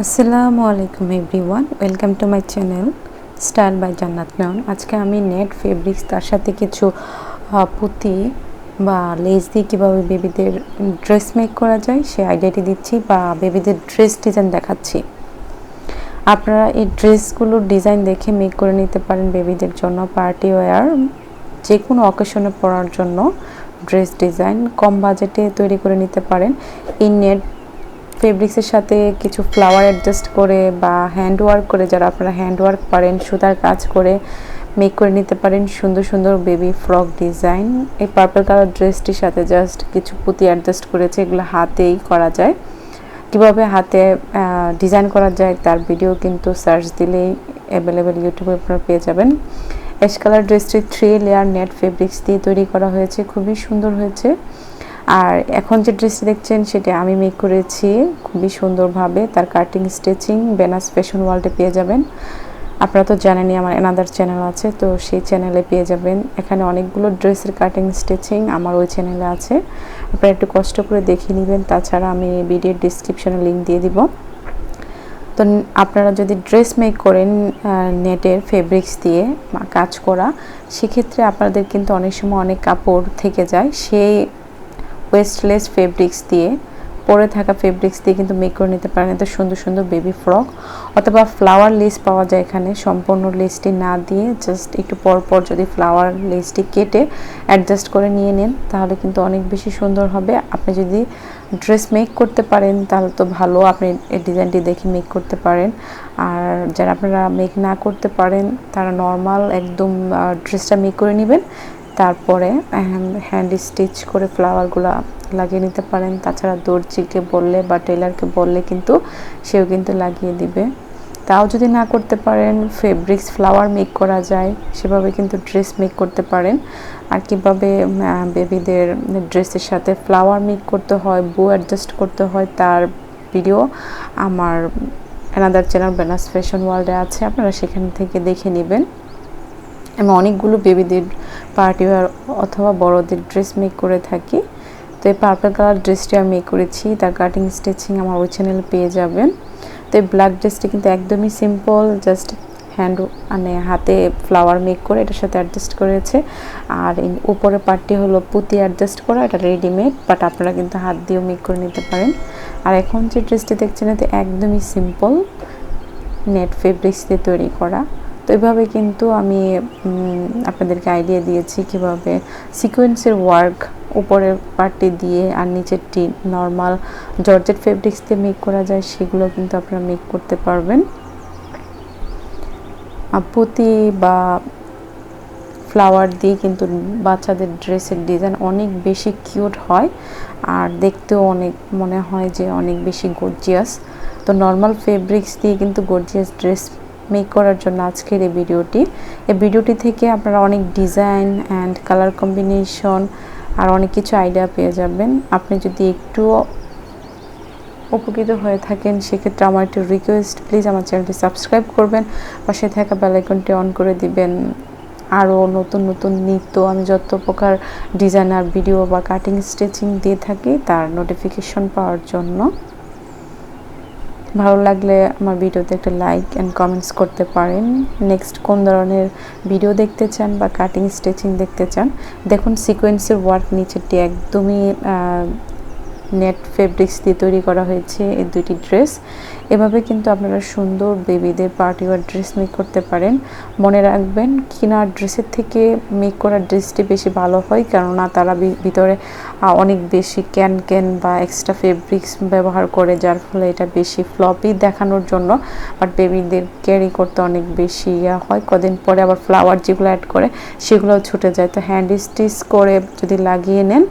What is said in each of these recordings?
আসসালামু আলাইকুম everyone, welcome to my channel style by Jannat Nayan. আজকে আমি নেট ফেব্রিক্স তার সাথে কিছু পুঁতি বা লেস দিয়ে কীভাবে বেবিদের ড্রেস মেক করা যায় সেই আইডিয়াটি দিচ্ছি, বা বেবিদের ড্রেস ডিজাইন দেখাচ্ছি। আপনারা এই ড্রেসগুলোর ডিজাইন দেখে মেক করে নিতে পারেন বেবিদের জন্য, পার্টি ওয়্যার, যে কোনো অকেশনে পরার জন্য ড্রেস ডিজাইন কম বাজেটে তৈরি করে নিতে পারেন। এই নেট ফেব্রিক্সের সাথে কিছু ফ্লাওয়ার অ্যাডজাস্ট করে বা হ্যান্ড ওয়ার্ক করে, যারা আপনারা হ্যান্ড ওয়ার্ক পারেন সুতার কাজ করে মেক করে নিতে পারেন সুন্দর সুন্দর বেবি ফ্রক ডিজাইন। এই পার্পল কালার ড্রেসটির সাথে জাস্ট কিছু পুঁতি অ্যাডজাস্ট করেছে, এগুলো হাতেই করা যায়। কিভাবে হাতে ডিজাইন করা যায় তার ভিডিও কিন্তু সার্চ দিলেই অ্যাভেলেবেল ইউটিউবে আপনারা পেয়ে যাবেন। অ্যাশ কালার ড্রেসটি 3 লেয়ার নেট ফেব্রিক্স দিয়ে তৈরি করা হয়েছে, খুবই সুন্দর হয়েছে। আর এখন যে ড্রেসটি দেখছেন সেটা আমি মেক করেছি খুবই সুন্দরভাবে, তার কাটিং স্টিচিং বেনাস ফ্যাশন ওয়ার্ল্ডে পেয়ে যাবেন। আপনারা তো জানেনই আমার অ্যানাদার চ্যানেল আছে, তো সেই চ্যানেলে পেয়ে যাবেন। এখানে অনেকগুলো ড্রেসের কাটিং স্টিচিং আমার ওই চ্যানেলে আছে, আপনারা একটু কষ্ট করে দেখে নেবেন। তাছাড়া আমি ভিডিওর ডিসক্রিপশনে লিঙ্ক দিয়ে দিব। তো আপনারা যদি ড্রেস মেক করেন নেটের ফেব্রিক্স দিয়ে কাজ করা, সেক্ষেত্রে আপনাদের কিন্তু অনেক সময় অনেক কাপড় থেকে যায়, সেই ওয়েস্টলেস ফেব্রিক্স দিয়ে, পরে থাকা ফেব্রিক্স দিয়ে কিন্তু মেক করে নিতে পারেন এত সুন্দর সুন্দর বেবি ফ্রক। অথবা ফ্লাওয়ার লেস পাওয়া যায় এখানে, সম্পূর্ণ লেসটি না দিয়ে জাস্ট একটু পর পর যদি ফ্লাওয়ার লেসটি কেটে অ্যাডজাস্ট করে নিয়ে নেন তাহলে কিন্তু অনেক বেশি সুন্দর হবে। আপনি যদি ড্রেস মেক করতে পারেন তাহলে তো ভালো, আপনি এই ডিজাইনটি দেখে মেক করতে পারেন। আর যারা আপনারা মেক না করতে পারেন তারা নর্মাল একদম ড্রেসটা মেক করে নেবেন, তারপরে হ্যান্ড স্টিচ করে ফ্লাওয়ারগুলো লাগিয়ে নিতে পারেন। তাছাড়া দর্জিকে বললে বা টেলারকে বললে কিন্তু সেও কিন্তু লাগিয়ে দিবে। তাও যদি না করতে পারেন, ফেব্রিক্স ফ্লাওয়ার মেক করা যায়, সেভাবে কিন্তু ড্রেস মেক করতে পারেন। আর কীভাবে বেবিদের ড্রেসের সাথে ফ্লাওয়ার মেক করতে হয়, বো অ্যাডজাস্ট করতে হয়, তার ভিডিও আমার অ্যানাদার চ্যানেল বেনাস ফ্যাশন ওয়ার্ল্ডে আছে, আপনারা সেখান থেকে দেখে নেবেন। আমি অনেকগুলো বেবিদের পার্টি ওয়্যার অথবা বড়দের ড্রেস মেক করে থাকি। তো এই পার্পল কালার ড্রেসটি আমি মেক করেছি, তার কাটিং স্টিচিং আমার ওই চ্যানেলে পেয়ে যাবেন। তো এই ব্ল্যাক ড্রেসটি কিন্তু একদমই সিম্পল, জাস্ট হ্যান্ড মানে হাতে ফ্লাওয়ার মেক করে এটার সাথে অ্যাডজাস্ট করেছে। আর উপরে পার্টটি হলো পুঁতি অ্যাডজাস্ট করা, এটা রেডিমেড, বাট আপনারা কিন্তু হাত দিয়েও মেক করে নিতে পারেন। আর এখন যে ড্রেসটি দেখছেন এতে একদমই সিম্পল নেট ফেব্রিক্স দিয়ে তৈরি করা। তো এইভাবে কিন্তু আমি আপনাদেরকে আইডিয়া দিয়েছি কীভাবে সিকোয়েন্সের ওয়ার্ক উপরের পার্টটি দিয়ে আর নিচেরটি নর্মাল জর্জেট ফেব্রিক্স দিয়ে মেক করা যায়, সেগুলো কিন্তু আপনারা মেক করতে পারবেন। পুঁতি বা ফ্লাওয়ার দিয়ে কিন্তু বাচ্চাদের ড্রেসের ডিজাইন অনেক বেশি কিউট হয় আর দেখতেও অনেক মনে হয় যে অনেক বেশি গর্জিয়াস। তো নর্মাল ফেব্রিক্স দিয়ে কিন্তু গর্জিয়াস ড্রেস মেক করার জন্য আজকের এই ভিডিওটি থেকে আপনারা অনেক ডিজাইন অ্যান্ড কালার কম্বিনেশন আর অনেক কিছু আইডিয়া পেয়ে যাবেন। আপনি যদি একটু উপকৃত হয়ে থাকেন সেক্ষেত্রে আমার একটু রিকোয়েস্ট, প্লিজ আমার চ্যানেলটি সাবস্ক্রাইব করবেন, পাশে থাকা বেল আইকনটি অন করে দিবেন। আরও নতুন নতুন নিত্য আমি যত প্রকার ডিজাইনার ভিডিও বা কাটিং স্টিচিং দিয়ে থাকি তার নোটিফিকেশন পাওয়ার জন্য। ভালো লাগলে আমার ভিডিওতে একটা লাইক অ্যান্ড কমেন্টস করতে পারেন। নেক্সট কোন ধরনের ভিডিও দেখতে চান বা কাটিং স্টিচিং দেখতে চান। দেখুন সিকোয়েন্সের ওয়ার্ক নিচেরটি একদমই নেট ফেব্রিক্স দিয়ে তৈরি করা হয়েছে এই দুইটি ড্রেস। এভাবে কিন্তু আপনারা সুন্দর বেবিদের পার্টি ওয়্যার ড্রেস মেক করতে পারেন। মনে রাখবেন কিনার ড্রেসের থেকে মেক করা ড্রেসটি বেশি ভালো হয়, কেননা তারা ভিতরে অনেক বেশি ক্যান বা এক্সট্রা ফেব্রিক্স ব্যবহার করে, যার ফলে এটা বেশি ফ্লপি দেখানোর জন্য, বাট বেবিদের ক্যারি করতে অনেক বেশি হয়। কদিন পরে আবার ফ্লাওয়ার যেগুলো অ্যাড করে সেগুলোও ছুটে যায়। তো হ্যান্ড স্টিচ করে যদি লাগিয়ে নেন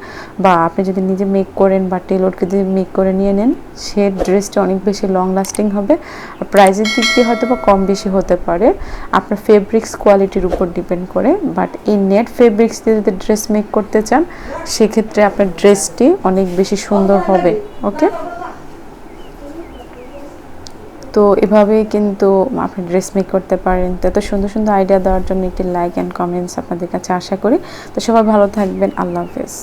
বা আপনি যদি নিজে মেক করেন বা টেলরকে যদি মেক করে নিয়ে নেন, সে ড্রেসটা অনেক বেশি লং লাস্টিং হবে। আর প্রাইসের দিক দিয়ে হয়তো বা কম বেশি হতে পারে, আপনার ফেব্রিক্স কোয়ালিটির উপর ডিপেন্ড করে। বাট এই নেট ফেব্রিক্স দিয়ে যদি ড্রেস মেক করতে চান সেক্ষেত্রে আপনার ড্রেসটি অনেক বেশি সুন্দর হবে। ওকে, তো এভাবেই কিন্তু আপনি ড্রেস মেক করতে পারেন। তো এত সুন্দর সুন্দর আইডিয়া দেওয়ার জন্য একটি লাইক অ্যান্ড কমেন্টস আপনাদের কাছে আশা করি। তো সবাই ভালো থাকবেন, আল্লাহ হাফেজ।